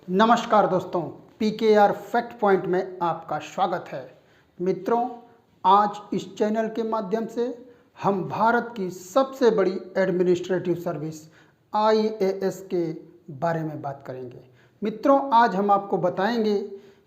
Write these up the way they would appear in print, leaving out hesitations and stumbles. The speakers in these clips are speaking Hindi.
नमस्कार दोस्तों, PKR फैक्ट पॉइंट में आपका स्वागत है। मित्रों, आज इस चैनल के माध्यम से हम भारत की सबसे बड़ी एडमिनिस्ट्रेटिव सर्विस IAS के बारे में बात करेंगे। मित्रों, आज हम आपको बताएंगे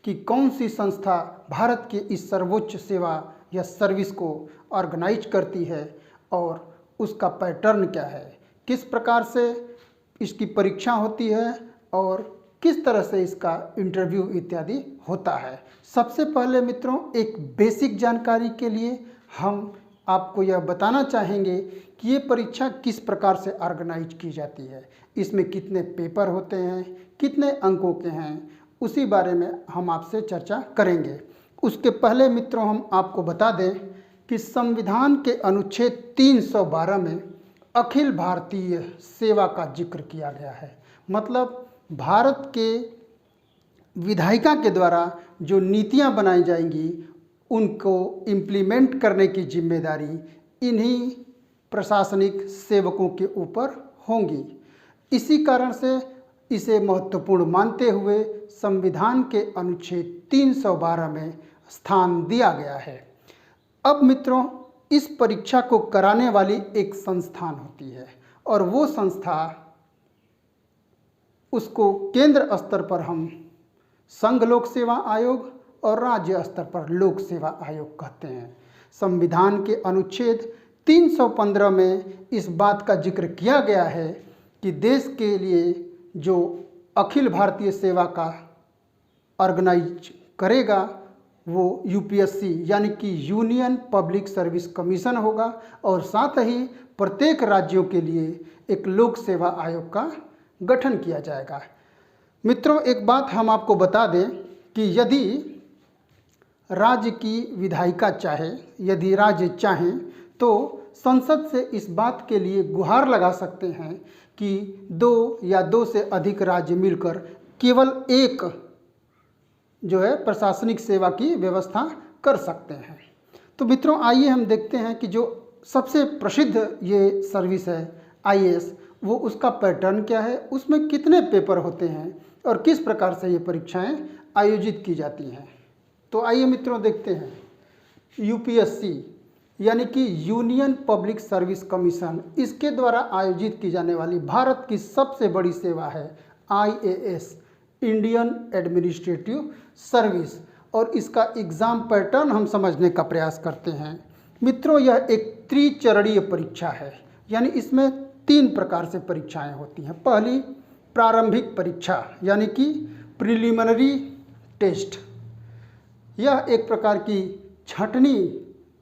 कि कौन सी संस्था भारत की इस सर्वोच्च सेवा या सर्विस को ऑर्गेनाइज करती है और उसका पैटर्न क्या है, किस प्रकार से इसकी परीक्षा होती है और किस तरह से इसका इंटरव्यू इत्यादि होता है। सबसे पहले मित्रों, एक बेसिक जानकारी के लिए हम आपको यह बताना चाहेंगे कि ये परीक्षा किस प्रकार से ऑर्गेनाइज की जाती है, इसमें कितने पेपर होते हैं, कितने अंकों के हैं, उसी बारे में हम आपसे चर्चा करेंगे। उसके पहले मित्रों, हम आपको बता दें कि संविधान के अनुच्छेद 312 में अखिल भारतीय सेवा का जिक्र किया गया है। मतलब भारत के विधायिका के द्वारा जो नीतियां बनाई जाएंगी उनको इम्प्लीमेंट करने की जिम्मेदारी इन्हीं प्रशासनिक सेवकों के ऊपर होंगी। इसी कारण से इसे महत्वपूर्ण मानते हुए संविधान के अनुच्छेद 312 में स्थान दिया गया है। अब मित्रों, इस परीक्षा को कराने वाली एक संस्थान होती है और वो संस्था, उसको केंद्र स्तर पर हम संघ लोक सेवा आयोग और राज्य स्तर पर लोक सेवा आयोग कहते हैं। संविधान के अनुच्छेद 315 में इस बात का जिक्र किया गया है कि देश के लिए जो अखिल भारतीय सेवा का ऑर्गेनाइज करेगा वो UPSC यानी कि यूनियन पब्लिक सर्विस कमीशन होगा और साथ ही प्रत्येक राज्यों के लिए एक लोक सेवा आयोग का गठन किया जाएगा। मित्रों, एक बात हम आपको बता दें कि यदि राज्य की विधायिका चाहे, यदि राज्य चाहें तो संसद से इस बात के लिए गुहार लगा सकते हैं कि 2 या 2 से अधिक राज्य मिलकर केवल एक जो है प्रशासनिक सेवा की व्यवस्था कर सकते हैं। तो मित्रों, आइए हम देखते हैं कि जो सबसे प्रसिद्ध ये सर्विस है IAS, वो उसका पैटर्न क्या है, उसमें कितने पेपर होते हैं और किस प्रकार से ये परीक्षाएं आयोजित की जाती हैं। तो आइए मित्रों देखते हैं। UPSC यानी कि यूनियन पब्लिक सर्विस कमीशन, इसके द्वारा आयोजित की जाने वाली भारत की सबसे बड़ी सेवा है IAS, इंडियन एडमिनिस्ट्रेटिव सर्विस। और इसका एग्ज़ाम पैटर्न हम समझने का प्रयास करते हैं। मित्रों, यह एक त्रिचरणीय परीक्षा है, यानी इसमें 3 प्रकार से परीक्षाएं होती हैं। पहली, प्रारंभिक परीक्षा यानी कि प्रिलिमिनरी टेस्ट। यह एक प्रकार की छँटनी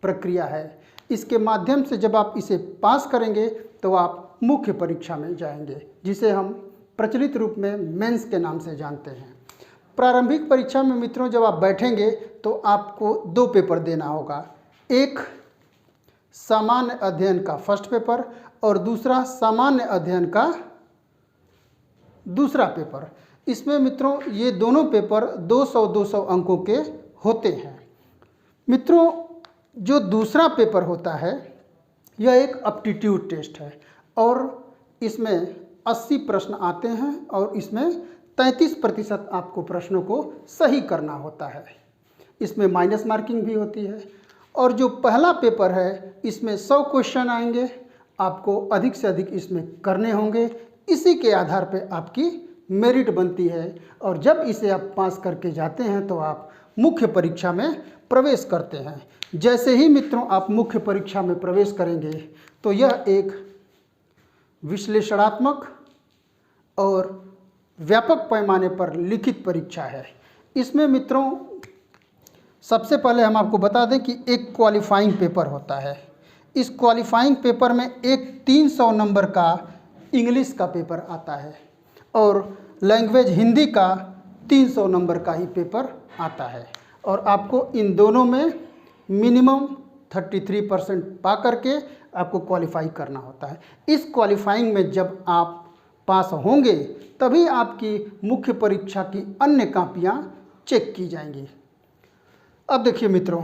प्रक्रिया है। इसके माध्यम से जब आप इसे पास करेंगे तो आप मुख्य परीक्षा में जाएंगे, जिसे हम प्रचलित रूप में मेंस के नाम से जानते हैं। प्रारंभिक परीक्षा में मित्रों जब आप बैठेंगे तो आपको 2 पेपर देना होगा। एक सामान्य अध्ययन का फर्स्ट पेपर और दूसरा सामान्य अध्ययन का दूसरा पेपर। इसमें मित्रों ये दोनों पेपर 200-200 अंकों के होते हैं। मित्रों, जो दूसरा पेपर होता है यह एक एप्टीट्यूड टेस्ट है और इसमें 80 प्रश्न आते हैं और इसमें 33% आपको प्रश्नों को सही करना होता है। इसमें माइनस मार्किंग भी होती है। और जो पहला पेपर है इसमें 100 क्वेश्चन आएंगे, आपको अधिक से अधिक इसमें करने होंगे। इसी के आधार पे आपकी मेरिट बनती है और जब इसे आप पास करके जाते हैं तो आप मुख्य परीक्षा में प्रवेश करते हैं। जैसे ही मित्रों आप मुख्य परीक्षा में प्रवेश करेंगे तो यह एक विश्लेषणात्मक और व्यापक पैमाने पर लिखित परीक्षा है। इसमें मित्रों सबसे पहले हम आपको बता दें कि एक क्वालिफाइंग पेपर होता है। इस क्वालिफाइंग पेपर में एक 300 नंबर का इंग्लिश का पेपर आता है और लैंग्वेज हिंदी का 300 नंबर का ही पेपर आता है और आपको इन दोनों में मिनिमम 33% पा करके आपको क्वालिफाई करना होता है। इस क्वालिफाइंग में जब आप पास होंगे तभी आपकी मुख्य परीक्षा की अन्य कापियाँ चेक की जाएंगी। अब देखिए मित्रों,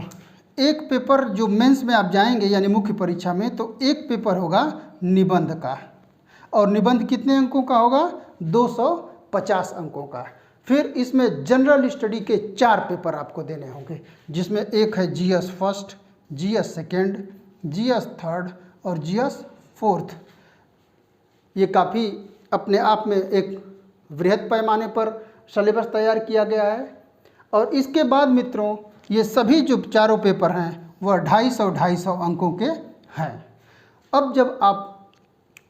एक पेपर जो मेंस में आप जाएंगे यानी मुख्य परीक्षा में, तो एक पेपर होगा निबंध का और निबंध कितने अंकों का होगा? 250 अंकों का। फिर इसमें जनरल स्टडी के 4 पेपर आपको देने होंगे, जिसमें एक है GS first, GS second, GS third और जीएस फोर्थ। ये काफ़ी अपने आप में एक वृहद पैमाने पर सिलेबस तैयार किया गया है। और इसके बाद मित्रों ये सभी जो चारों पेपर हैं वह 250 अंकों के हैं। अब जब आप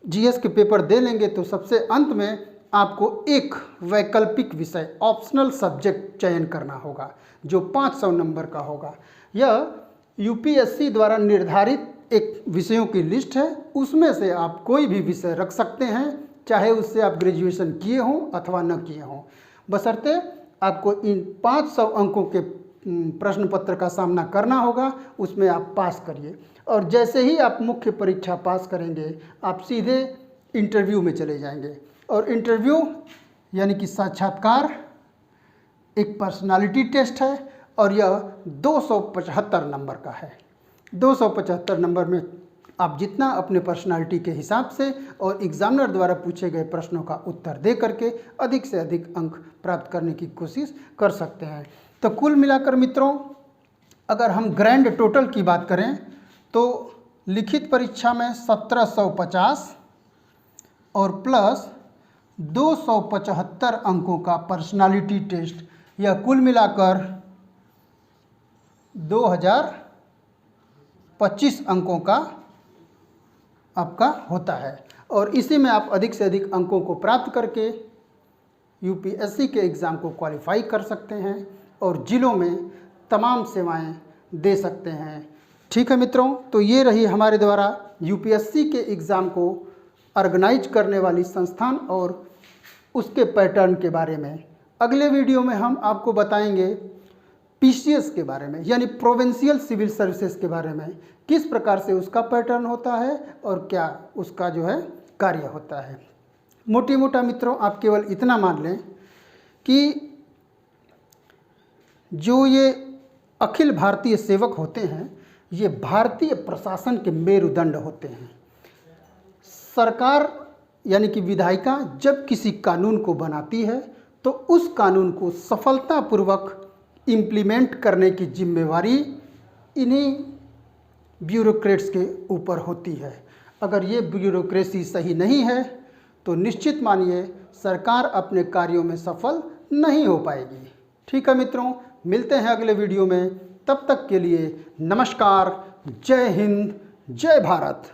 जीएस के पेपर दे लेंगे तो सबसे अंत में आपको एक वैकल्पिक विषय ऑप्शनल सब्जेक्ट चयन करना होगा जो 500 नंबर का होगा। यह यूपीएससी द्वारा निर्धारित एक विषयों की लिस्ट है, उसमें से आप कोई भी विषय रख सकते हैं, चाहे उससे आप ग्रेजुएशन किए हों अथवा न किए हों, बशर्ते आपको इन 500 अंकों के प्रश्न पत्र का सामना करना होगा, उसमें आप पास करिए। और जैसे ही आप मुख्य परीक्षा पास करेंगे आप सीधे इंटरव्यू में चले जाएंगे। और इंटरव्यू यानी कि साक्षात्कार एक पर्सनालिटी टेस्ट है और यह 275 नंबर का है। 275 नंबर में आप जितना अपने पर्सनालिटी के हिसाब से और एग्जामिनर द्वारा पूछे गए प्रश्नों का उत्तर दे करके अधिक से अधिक अंक प्राप्त करने की कोशिश कर सकते हैं। तो कुल मिलाकर मित्रों अगर हम ग्रैंड टोटल की बात करें तो लिखित परीक्षा में 1750 और प्लस 275 अंकों का पर्सनालिटी टेस्ट, यह कुल मिलाकर 2025 अंकों का आपका होता है। और इसी में आप अधिक से अधिक अंकों को प्राप्त करके यूपीएससी के एग्ज़ाम को क्वालिफाई कर सकते हैं और जिलों में तमाम सेवाएं दे सकते हैं। ठीक है मित्रों, तो ये रही हमारे द्वारा यूपीएससी के एग्ज़ाम को ऑर्गेनाइज करने वाली संस्थान और उसके पैटर्न के बारे में। अगले वीडियो में हम आपको बताएंगे पीसीएस के बारे में, यानी प्रोविंशियल सिविल सर्विसेज के बारे में, किस प्रकार से उसका पैटर्न होता है और क्या उसका जो है कार्य होता है। मोटी मोटा मित्रों आप केवल इतना मान लें कि जो ये अखिल भारतीय सेवक होते हैं ये भारतीय प्रशासन के मेरुदंड होते हैं। सरकार यानी कि विधायिका जब किसी कानून को बनाती है तो उस कानून को सफलतापूर्वक इम्प्लीमेंट करने की जिम्मेवारी इन्हीं ब्यूरोक्रेट्स के ऊपर होती है। अगर ये ब्यूरोक्रेसी सही नहीं है तो निश्चित मानिए सरकार अपने कार्यों में सफल नहीं हो पाएगी। ठीक है मित्रों, मिलते हैं अगले वीडियो में, तब तक के लिए नमस्कार, जय हिंद, जय भारत।